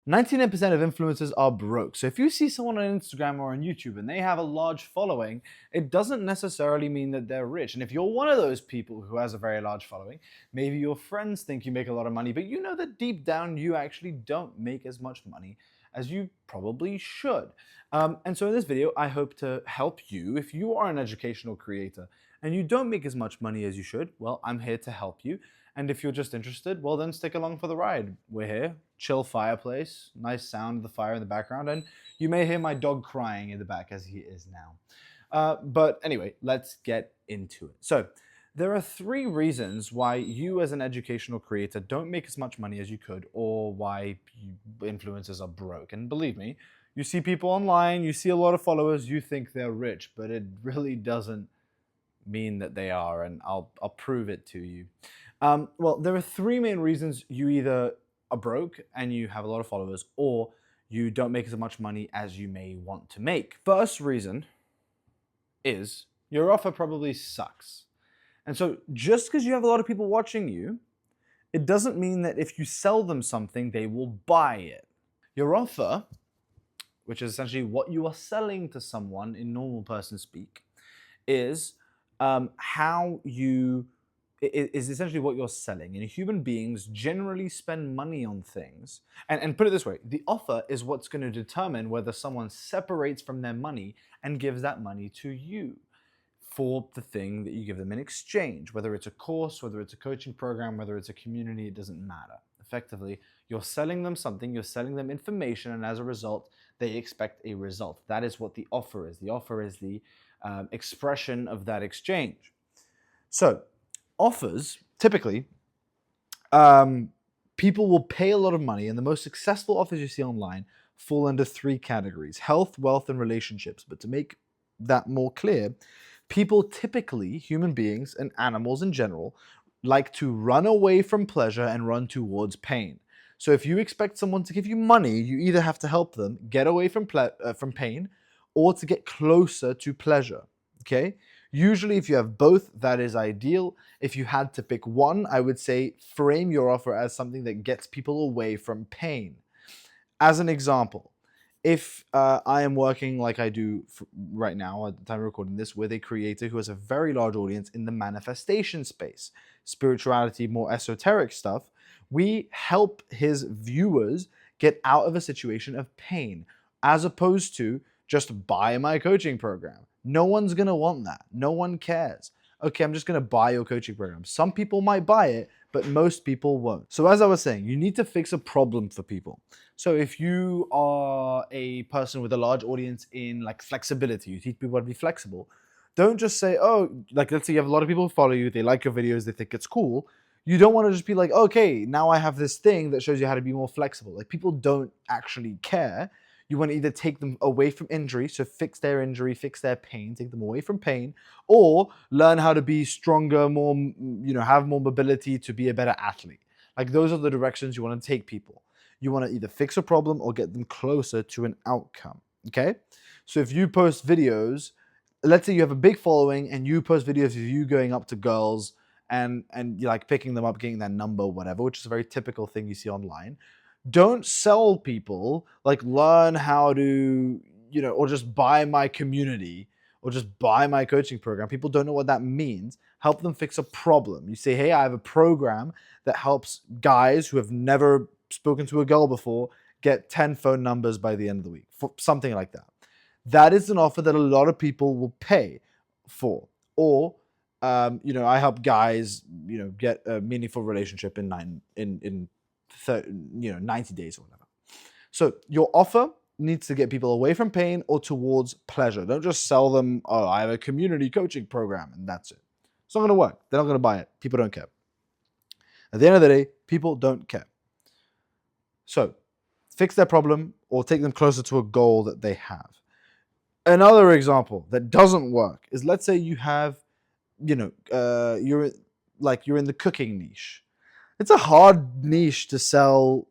99% of influencers are broke. So if you see someone on Instagram or on YouTube and they have a large following, it doesn't necessarily mean that they're rich. And if you're one of those people who has a very large following, maybe your friends think you make a lot of money, but you know that deep down you actually don't make as much money as you probably should. And so in this video, I hope to help you. If you are an educational creator and you don't make as much money as you should, well, I'm here to help you. And if you're just interested, well, then stick along for the ride. We're here, chill fireplace, nice sound of the fire in the background, and you may hear my dog crying in the back as he is now. But anyway, let's get into it. So there are 3 reasons why you as an educational creator don't make as much money as you could, or why influencers are broke. And believe me, you see people online, you see a lot of followers, you think they're rich, but it really doesn't mean that they are, and I'll prove it to you. Well, there are 3 main reasons you either are broke and you have a lot of followers, or you don't make as much money as you may want to make. First reason is your offer probably sucks. And so just because you have a lot of people watching you, it doesn't mean that if you sell them something, they will buy it. Your offer, which is essentially what you are selling to someone in normal person speak, is is essentially what you're selling. And human beings generally spend money on things. And put it this way, the offer is what's going to determine whether someone separates from their money and gives that money to you for the thing that you give them in exchange. Whether it's a course, whether it's a coaching program, whether it's a community, it doesn't matter. Effectively, you're selling them something, you're selling them information, and as a result, they expect a result. That is what the offer is. The offer is the expression of that exchange. So, offers, typically, people will pay a lot of money, and the most successful offers you see online fall into 3 categories: health, wealth, and relationships. But to make that more clear, people typically, human beings and animals in general, like to run away from pleasure and run towards pain. So if you expect someone to give you money, you either have to help them get away from pain, or to get closer to pleasure, okay? Usually, if you have both, that is ideal. If you had to pick one, I would say frame your offer as something that gets people away from pain. As an example, if I am working like I do right now at the time of recording this with a creator who has a very large audience in the manifestation space, spirituality, more esoteric stuff, we help his viewers get out of a situation of pain, as opposed to just buy my coaching program. No one's going to want that. No one cares. Okay, I'm just going to buy your coaching program. Some people might buy it, but most people won't. So as I was saying, you need to fix a problem for people. So if you are a person with a large audience in like flexibility, you teach people how to be flexible, don't just say, oh, like let's say you have a lot of people who follow you, they like your videos, they think it's cool. You don't want to just be like, okay, now I have this thing that shows you how to be more flexible. Like, people don't actually care. You want to either take them away from injury, so fix their injury, fix their pain, take them away from pain, or learn how to be stronger, more, have more mobility to be a better athlete. Like, those are the directions you want to take people. You want to either fix a problem or get them closer to an outcome, okay? So if you post videos, let's say you have a big following and you post videos of you going up to girls and you're like picking them up, getting their number, whatever, which is a very typical thing you see online. Don't sell people, like, learn how to, or just buy my community or just buy my coaching program. People don't know what that means. Help them fix a problem. You say, hey, I have a program that helps guys who have never spoken to a girl before get 10 phone numbers by the end of the week, something like that. That is an offer that a lot of people will pay for. Or, I help guys, get a meaningful relationship in 90 days or whatever. So your offer needs to get people away from pain or towards pleasure. Don't just sell them, oh, I have a community coaching program, and that's it. It's not going to work. They're not going to buy it. People don't care. At the end of the day, people don't care. So fix their problem or take them closer to a goal that they have. Another example that doesn't work is, let's say you have, you're in the cooking niche. It's a hard niche to sell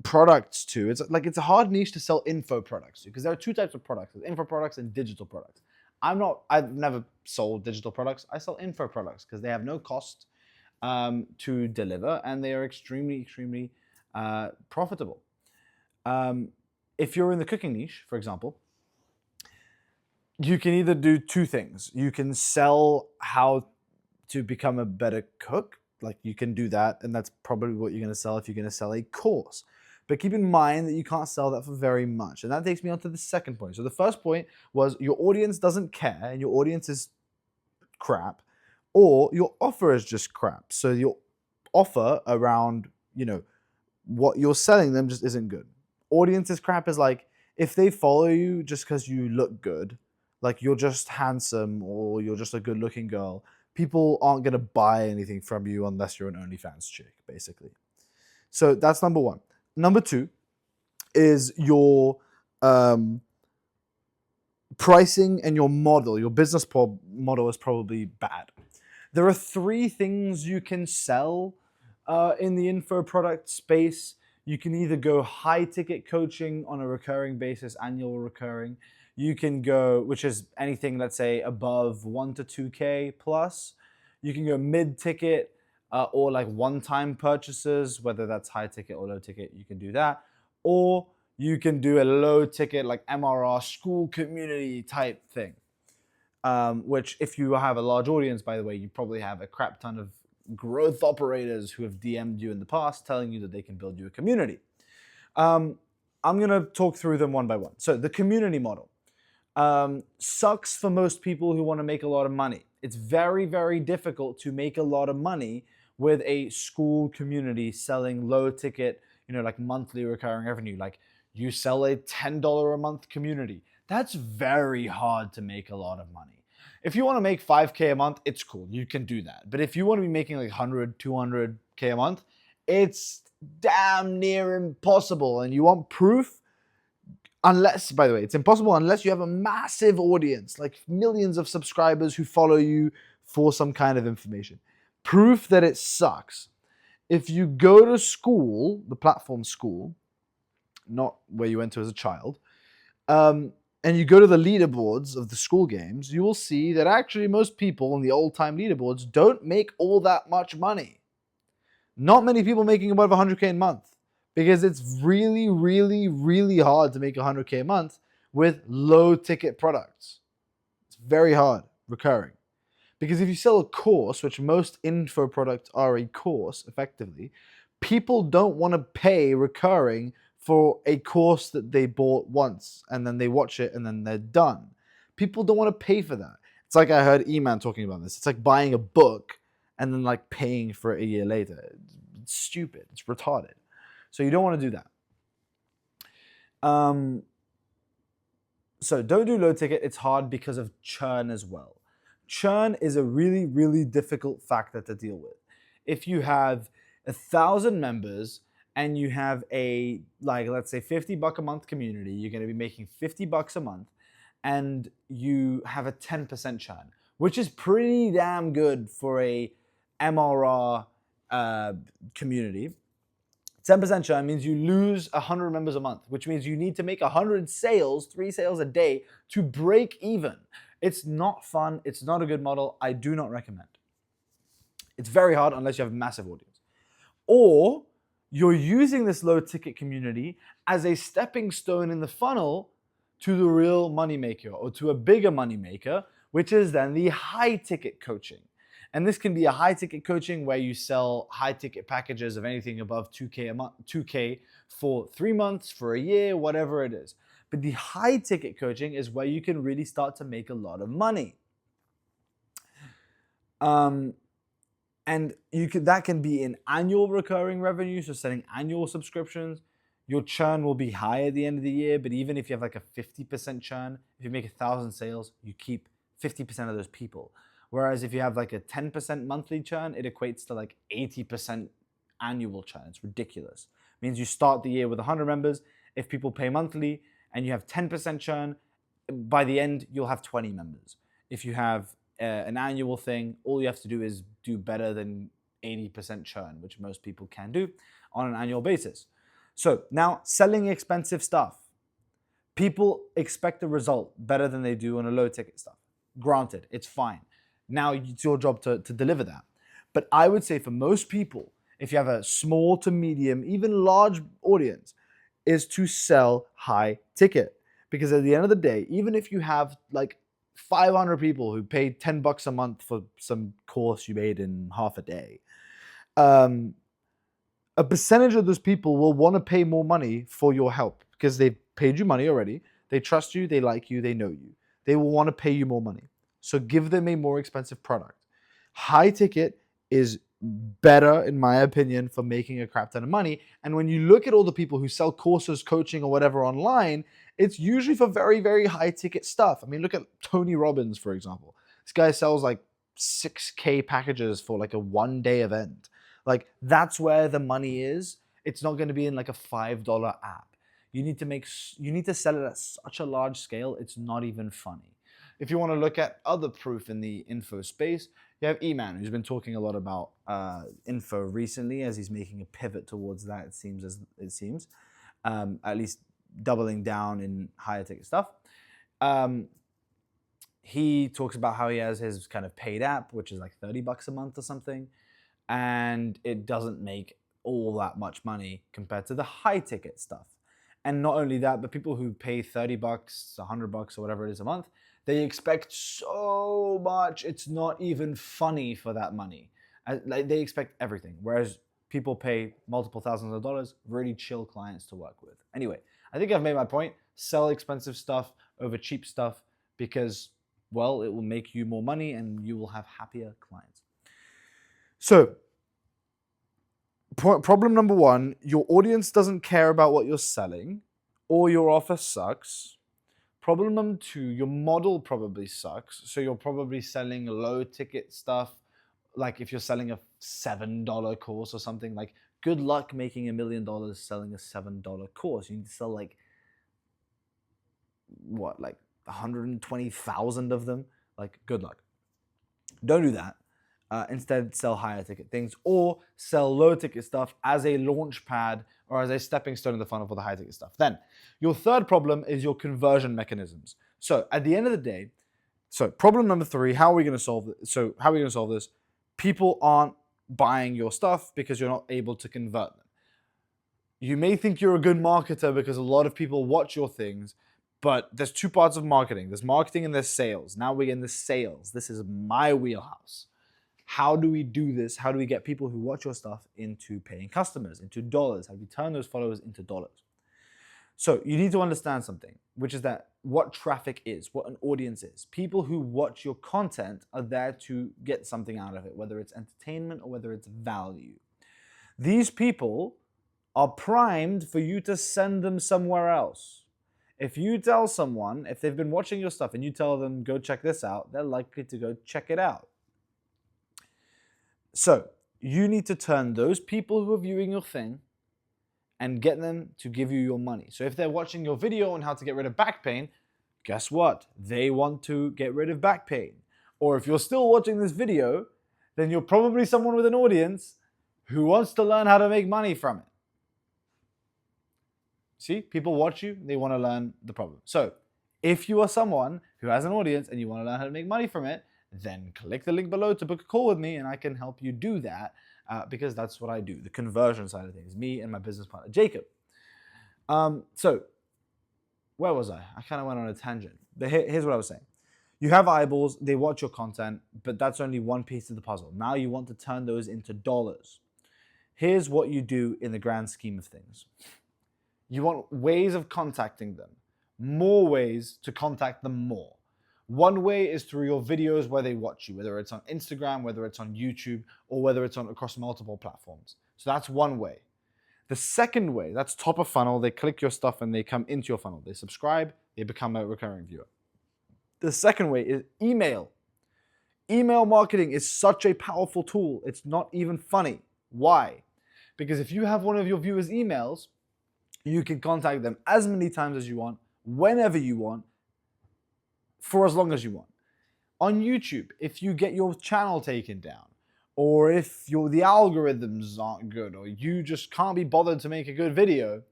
products to. It's a hard niche to sell info products to, because there are 2 types of products: info products and digital products. I've never sold digital products. I sell info products because they have no cost to deliver, and they are extremely, extremely profitable. If you're in the cooking niche, for example, you can either do two things. You can sell how to become a better cook. Like you can do that, and that's probably what you're going to sell if you're going to sell a course. But keep in mind that you can't sell that for very much. And that takes me on to the second point. So the first point was your audience doesn't care and your audience is crap, or your offer is just crap. So your offer around, what you're selling them just isn't good. Audience is crap is like if they follow you just because you look good, like you're just handsome or you're just a good looking girl, people aren't going to buy anything from you unless you're an OnlyFans chick, basically. So that's number one. Number two is your pricing and your model. Your business model is probably bad. There are three things you can sell in the info product space. You can either go high ticket coaching on a recurring basis, annual recurring. You can go, which is anything, let's say, above 1 to 2K plus. You can go mid ticket or like one-time purchases, whether that's high ticket or low ticket, you can do that. Or you can do a low ticket like MRR school community type thing. Which if you have a large audience, by the way, you probably have a crap ton of growth operators who have DM'd you in the past telling you that they can build you a community. I'm going to talk through them one by one. So the community model sucks for most people who want to make a lot of money. It's very, very difficult to make a lot of money with a school community selling low ticket, like monthly recurring revenue. Like you sell a $10 a month community. That's very hard to make a lot of money. If you want to make 5K a month, it's cool. You can do that. But if you want to be making like 100, 200K a month, it's damn near impossible. And you want proof? Unless, by the way, it's impossible unless you have a massive audience, like millions of subscribers who follow you for some kind of information. Proof that it sucks. If you go to school, the platform school, not where you went to as a child, and you go to the leaderboards of the school games, you will see that actually most people on the old-time leaderboards don't make all that much money. Not many people making above 100K a month because it's really, really, really hard to make 100K a month with low-ticket products. It's very hard, recurring. Because if you sell a course, which most info products are a course, effectively, people don't want to pay recurring for a course that they bought once and then they watch it and then they're done. People don't want to pay for that. It's like I heard E-Man talking about this. It's like buying a book and then like paying for it a year later. It's stupid. It's retarded. So you don't want to do that. So don't do low ticket. It's hard because of churn as well. Churn is a really, really difficult factor to deal with. If you have 1,000 members and you have a, like, let's say $50 a month community, you're going to be making $50 a month and you have a 10% churn, which is pretty damn good for a MRR community. 10% churn means you lose 100 members a month, which means you need to make 100 sales, 3 sales a day to break even. It's not fun. It's not a good model. I do not recommend. It's very hard unless you have a massive audience. Or you're using this low ticket community as a stepping stone in the funnel to the real moneymaker or to a bigger moneymaker, which is then the high ticket coaching. And this can be a high ticket coaching where you sell high ticket packages of anything above 2K a month, 2K for 3 months, for a year, whatever it is. But the high ticket coaching is where you can really start to make a lot of money. And that can be in annual recurring revenue, so selling annual subscriptions. Your churn will be high at the end of the year, but even if you have like a 50% churn, if you make 1,000 sales, you keep 50% of those people. Whereas if you have like a 10% monthly churn, it equates to like 80% annual churn. It's ridiculous. It means you start the year with 100 members. If people pay monthly and you have 10% churn, by the end, you'll have 20 members. If you have an annual thing, all you have to do is do better than 80% churn, which most people can do on an annual basis. So now selling expensive stuff. People expect the result better than they do on a low ticket stuff. Granted, it's fine. Now it's your job to deliver that. But I would say for most people, if you have a small to medium, even large audience, is to sell high ticket. Because at the end of the day, even if you have like 500 people who paid $10 a month for some course you made in half a day, a percentage of those people will want to pay more money for your help because they've paid you money already. They trust you, they like you, they know you. They will want to pay you more money. So give them a more expensive product. High ticket is better, in my opinion, for making a crap ton of money. And when you look at all the people who sell courses, coaching, or whatever online, it's usually for very, very high ticket stuff. I mean, look at Tony Robbins, for example. This guy sells like 6K packages for like a 1-day event. Like, that's where the money is. It's not going to be in like a $5 app. You need to sell it at such a large scale, it's not even funny. If you want to look at other proof in the info space, you have Eman, who's been talking a lot about info recently as he's making a pivot towards that, it seems. At least doubling down in higher ticket stuff. He talks about how he has his kind of paid app, which is like $30 a month or something, and it doesn't make all that much money compared to the high ticket stuff. And not only that, but people who pay $30, $100 or whatever it is a month, they expect so much, it's not even funny for that money. Like, they expect everything, whereas people pay multiple thousands of dollars, really chill clients to work with. Anyway, I think I've made my point. Sell expensive stuff over cheap stuff because, well, it will make you more money and you will have happier clients. So, problem number one, your audience doesn't care about what you're selling or your offer sucks. Problem number two, your model probably sucks. So you're probably selling low ticket stuff. Like if you're selling a $7 course or something, like good luck making $1 million selling a $7 course. You need to sell like, what, like 120,000 of them? Like, good luck. Don't do that. Instead, sell higher ticket things or sell low ticket stuff as a launch pad or as a stepping stone in the funnel for the high ticket stuff. Then, your third problem is your conversion mechanisms. So, at the end of the day, problem number three, how are we going to solve this? People aren't buying your stuff because you're not able to convert them. You may think you're a good marketer because a lot of people watch your things, but there's two parts of marketing. There's marketing and there's sales. Now we're in the sales. This is my wheelhouse. How do we do this? How do we get people who watch your stuff into paying customers, into dollars? How do we turn those followers into dollars? So you need to understand something, which is that what traffic is, what an audience is. People who watch your content are there to get something out of it, whether it's entertainment or whether it's value. These people are primed for you to send them somewhere else. If you tell someone, if they've been watching your stuff and you tell them, go check this out, they're likely to go check it out. So you need to turn those people who are viewing your thing and get them to give you your money. So if they're watching your video on how to get rid of back pain, guess what? They want to get rid of back pain. Or if you're still watching this video, then you're probably someone with an audience who wants to learn how to make money from it. See, people watch you, they want to learn the problem. So if you are someone who has an audience and you want to learn how to make money from it, then click the link below to book a call with me and I can help you do that because that's what I do, the conversion side of things, me and my business partner, Jacob. So where was I? I kind of went on a tangent, but here's what I was saying. You have eyeballs, they watch your content, but that's only one piece of the puzzle. Now you want to turn those into dollars. Here's what you do in the grand scheme of things. You want ways of contacting them, more ways to contact them more. One way is through your videos where they watch you, whether it's on Instagram, whether it's on YouTube, or whether it's on across multiple platforms. So that's one way. The second way, that's top of funnel. They click your stuff and they come into your funnel. They subscribe, they become a recurring viewer. The second way is email. Email marketing is such a powerful tool. It's not even funny. Why? Because if you have one of your viewers' emails, you can contact them as many times as you want, whenever you want, for as long as you want. On YouTube, if you get your channel taken down, or if the algorithms aren't good, or you just can't be bothered to make a good video,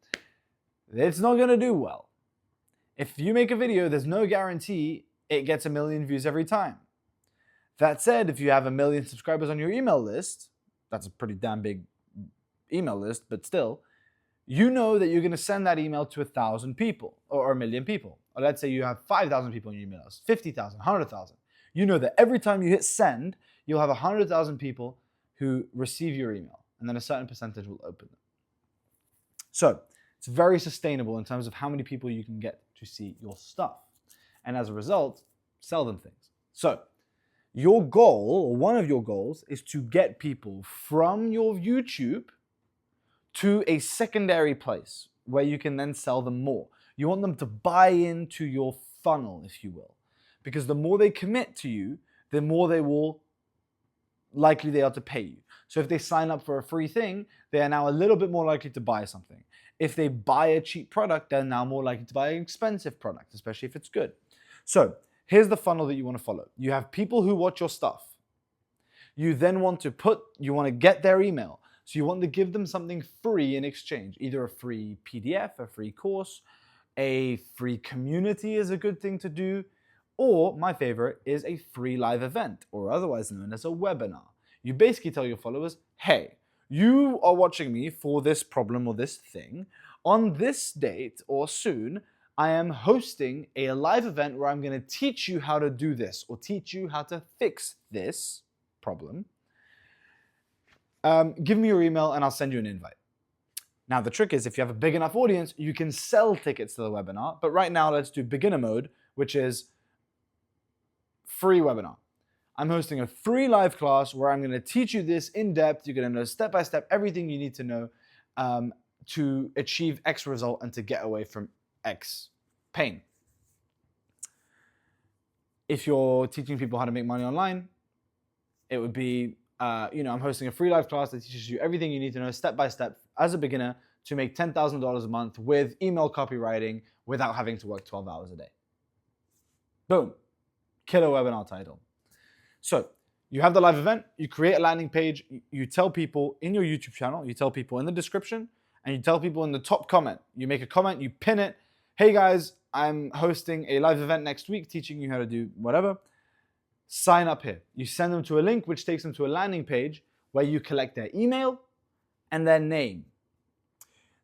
it's not going to do well. If you make a video, there's no guarantee it gets 1 million views every time. That said, if you have 1 million subscribers on your email list, that's a pretty damn big email list, but still, You know that you're going to send that email to 1,000 people or 1,000,000 people. Or let's say you have 5,000 people in your email list, 50,000, 100,000. You know that every time you hit send, you'll have 100,000 people who receive your email, and then a certain percentage will open them. So it's very sustainable in terms of how many people you can get to see your stuff. And as a result, sell them things. So your goal, or one of your goals, is to get people from your YouTube to a secondary place where you can then sell them more. You want them to buy into your funnel, if you will. Because the more they commit to you, the more they will likely they are to pay you. So if they sign up for a free thing, they are now a little bit more likely to buy something. If they buy a cheap product, they're now more likely to buy an expensive product, especially if it's good. So here's the funnel that you want to follow. You have people who watch your stuff. You then want to get their email. So you want to give them something free in exchange, either a free PDF, a free course, a free community is a good thing to do, or my favorite is a free live event, or otherwise known as a webinar. You basically tell your followers, hey, you are watching me for this problem or this thing. On this date or soon, I am hosting a live event where I'm going to teach you how to do this or teach you how to fix this problem. Give me your email and I'll send you an invite. Now, the trick is if you have a big enough audience, you can sell tickets to the webinar. But right now, let's do beginner mode, which is free webinar. I'm hosting a free live class where I'm going to teach you this in depth. You're going to know step by step everything you need to know to achieve X result and to get away from X pain. If you're teaching people how to make money online, it would be, I'm hosting a free live class that teaches you everything you need to know step by step as a beginner to make $10,000 a month with email copywriting without having to work 12 hours a day. Boom. Killer webinar title. So you have the live event, you create a landing page, you tell people in your YouTube channel, you tell people in the description, and you tell people in the top comment. You make a comment, you pin it. Hey guys, I'm hosting a live event next week teaching you how to do whatever. Sign up here. You send them to a link which takes them to a landing page where you collect their email and their name.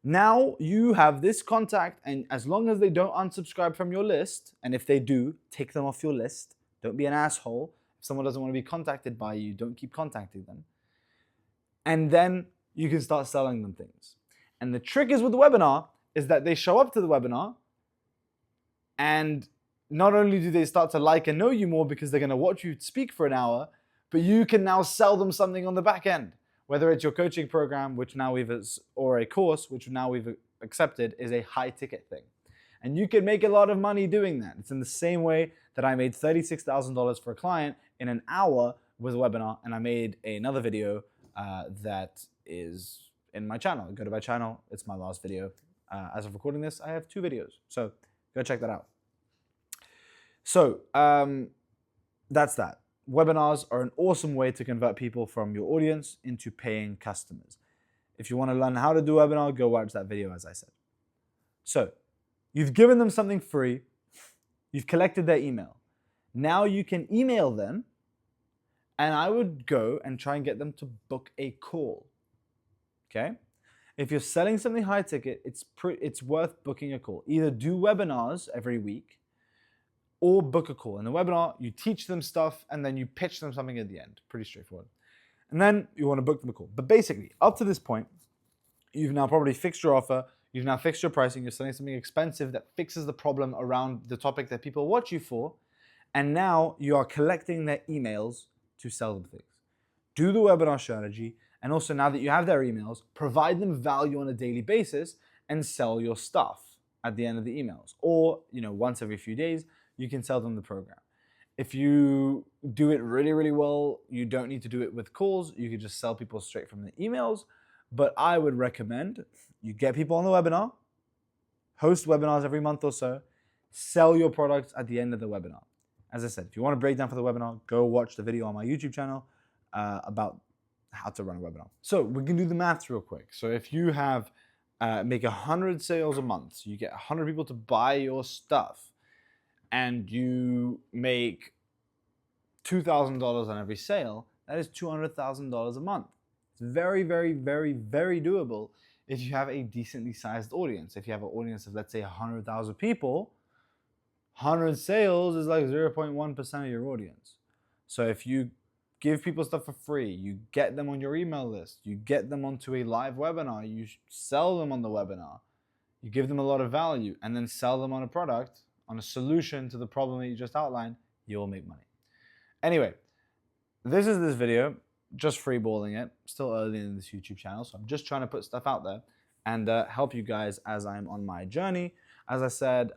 Now you have this contact, and as long as they don't unsubscribe from your list, and if they do, take them off your list. Don't be an asshole. If someone doesn't want to be contacted by you, don't keep contacting them. And then you can start selling them things. And the trick is with the webinar is that they show up to the webinar, and not only do they start to like and know you more because they're going to watch you speak for an hour, but you can now sell them something on the back end. Whether it's your coaching program, or a course, which now we've accepted is a high ticket thing. And you can make a lot of money doing that. It's in the same way that I made $36,000 for a client in an hour with a webinar, and I made another video that is in my channel. Go to my channel, it's my last video. As of recording this, I have 2 videos, so go check that out. So that's that. Webinars are an awesome way to convert people from your audience into paying customers. If you want to learn how to do a webinar, go watch that video, as I said. So you've given them something free. You've collected their email. Now you can email them, and I would go and try and get them to book a call. Okay? If you're selling something high ticket, it's worth booking a call. Either do webinars every week, or book a call. In the webinar, you teach them stuff and then you pitch them something at the end. Pretty straightforward. And then you want to book them a call. But basically, up to this point, you've now probably fixed your offer, you've now fixed your pricing, you're selling something expensive that fixes the problem around the topic that people watch you for, and now you are collecting their emails to sell them things. Do the webinar strategy, and also now that you have their emails, provide them value on a daily basis and sell your stuff at the end of the emails. Or, once every few days, you can sell them the program. If you do it really, really well, you don't need to do it with calls. You can just sell people straight from the emails. But I would recommend you get people on the webinar, host webinars every month or so, sell your products at the end of the webinar. As I said, if you want a breakdown for the webinar, go watch the video on my YouTube channel about how to run a webinar. So we can do the maths real quick. So if you have make 100 sales a month, so you get 100 people to buy your stuff, and you make $2,000 on every sale, that is $200,000 a month. It's very, very, very, very doable if you have a decently sized audience. If you have an audience of, let's say, 100,000 people, 100 sales is like 0.1% of your audience. So if you give people stuff for free, you get them on your email list, you get them onto a live webinar, you sell them on the webinar, you give them a lot of value, and then sell them on a product, on a solution to the problem that you just outlined, you'll make money. Anyway, this is this video, just freeballing it, still early in this YouTube channel, so I'm just trying to put stuff out there and help you guys as I'm on my journey. As I said,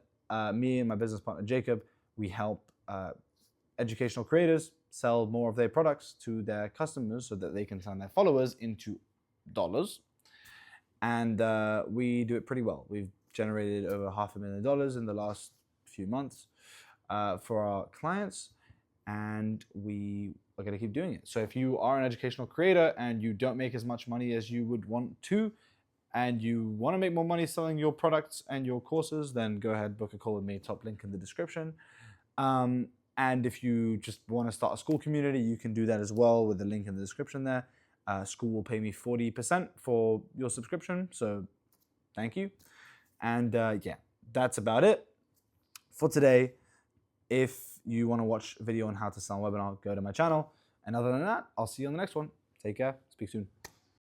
me and my business partner Jacob, we help educational creators sell more of their products to their customers so that they can turn their followers into dollars. And we do it pretty well. We've generated over $500,000 in the last few months for our clients, and we are going to keep doing it. So if you are an educational creator and you don't make as much money as you would want to, and you want to make more money selling your products and your courses, then go ahead, book a call with me, top link in the description. And if you just want to start a school community, you can do that as well with the link in the description there. School will pay me 40% for your subscription, so thank you. And yeah, that's about it for today. If you want to watch a video on how to sell a webinar, go to my channel. And other than that, I'll see you on the next one. Take care. Speak soon.